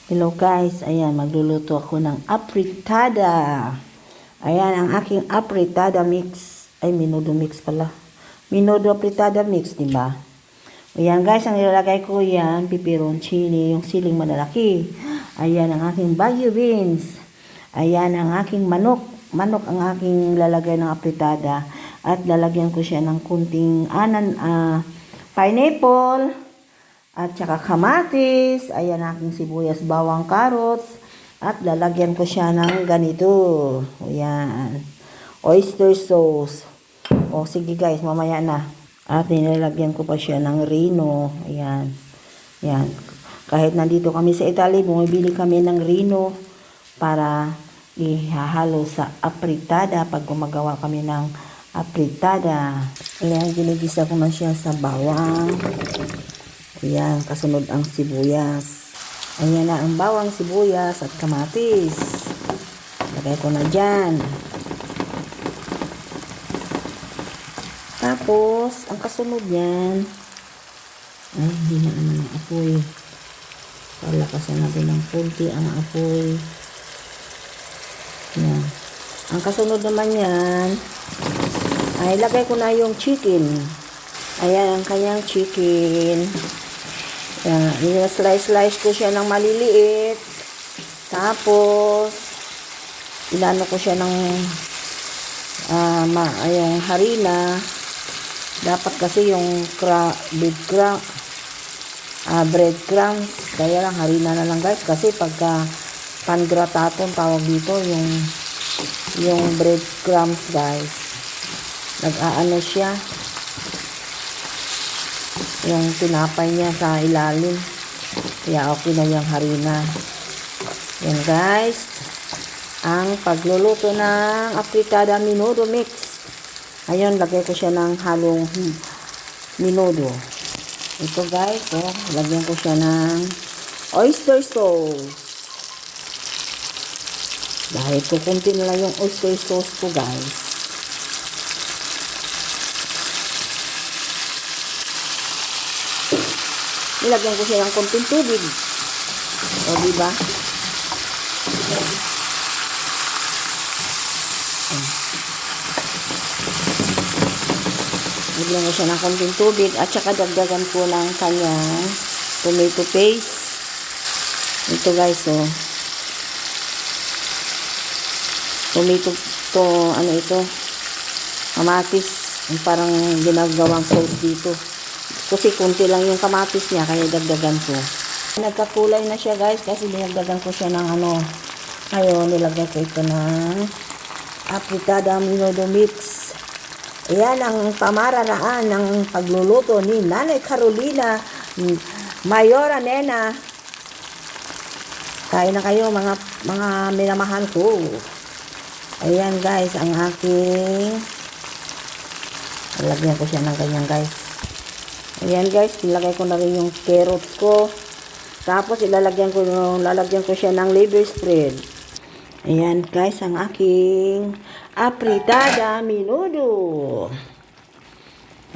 Hello guys, ayan, magluluto ako ng apritada. Ayan, ang aking apritada mix. Ay, menudo mix pala. Menudo apritada mix, diba? Ayan guys, ang ilalagay ko yan, peperoncini, yung siling malalaki. Ayan, ang aking bagu beans. Ayan, ang aking manok. Manok ang aking lalagay ng apritada. At lalagyan ko siya ng kunting pineapple. At saka kamatis, ayan aking sibuyas, bawang, carrots, at lalagyan ko siya ng ganito. Ayan. Oyster sauce. O sige guys, mamaya na. At nilalagyan ko pa siya ng Reno. Ayan. Ayan. Kahit nandito kami sa Italy, bumibili kami ng Reno para ihahalo sa apritada pag gumagawa kami ng apritada. Ayan, ginigisa ko na siya sa bawang. Ayan, kasunod ang sibuyas. Ayan na ang bawang, sibuyas at kamatis. Lagay ko na dyan. Tapos, ang kasunod yan, ay, hindi na naman ang apoy. Palakasan natin ng konti ang apoy. Ayan. Ang kasunod naman yan, ay lagay ko na yung chicken. Ayan ang kanyang chicken. Ayan, slice ko siya ng maliliit. Tapos, ilano ko siya ng yung harina. Dapat kasi yung breadcrumbs. Kaya lang, harina na lang guys. Kasi pagka pangrataton tawag dito, yung breadcrumbs guys. Nag-aano siya. Yung tinapay niya sa ilalim. Kaya okay na yung harina. Yan guys. Ang pagluluto ng apritada menudo mix. Ayun, lagay ko siya ng halong menudo. Ito guys, lagyan ko siya ng oyster sauce. Dahil kukunti na lang yung oyster sauce ko guys. Nilagyan ko siya ng konting tubig. O, diba? Nilagyan ko siya ng konting tubig at saka dagdagan ko ng kanyang tomato paste. Ito guys, tomato ano ito? Kamatis. Parang ginagawang sauce dito. Kasi kunti lang yung kamatis niya, kaya dagdagan ko. Nagkakulay na siya guys, kasi dinagdagan ko siya ng Ngayon, nilagay ko ito ng apritada menudo mix. Ayan ang pamamaraan ng pagluluto ni Nanay Carolina Mayora Nena. Kain na kayo mga minamahal ko. Ayan guys, ang aking lagyan ko siya ng ganyan guys. Ayan guys, nilagay ko na rin yung carrots ko. Tapos lalagyan ko siya ng liver spread. Ayan guys, ang aking apritada menudo.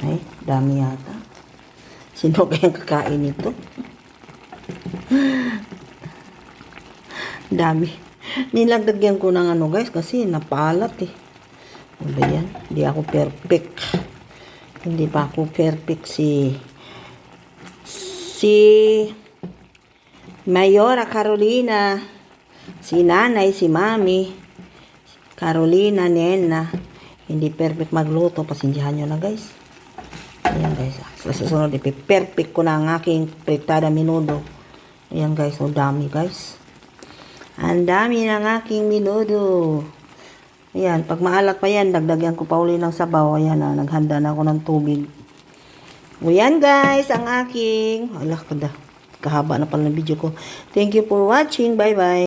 Ay, dami yata. Sino kayang kakain nito? Dami. Nilagyan ko ng guys, kasi napalat eh. Ano yan? Hindi ako perfect. Hindi pa ako perfect si Mayora Carolina, si nanay, si mami Carolina Nena. Hindi perfect magluto, pasensyahan nyo na guys. Ayan guys, sa susunod perfect ko na ang aking apritada menudo. Ayan guys, dami guys. Ang dami ng aking menudo. Ayan, pag maalat pa yan, dagdagan ko pa uli ng sabaw. Ayan naghanda na ako ng tubig. O yan guys, ang aking, kahaba na pala ng video ko. Thank you for watching. Bye bye.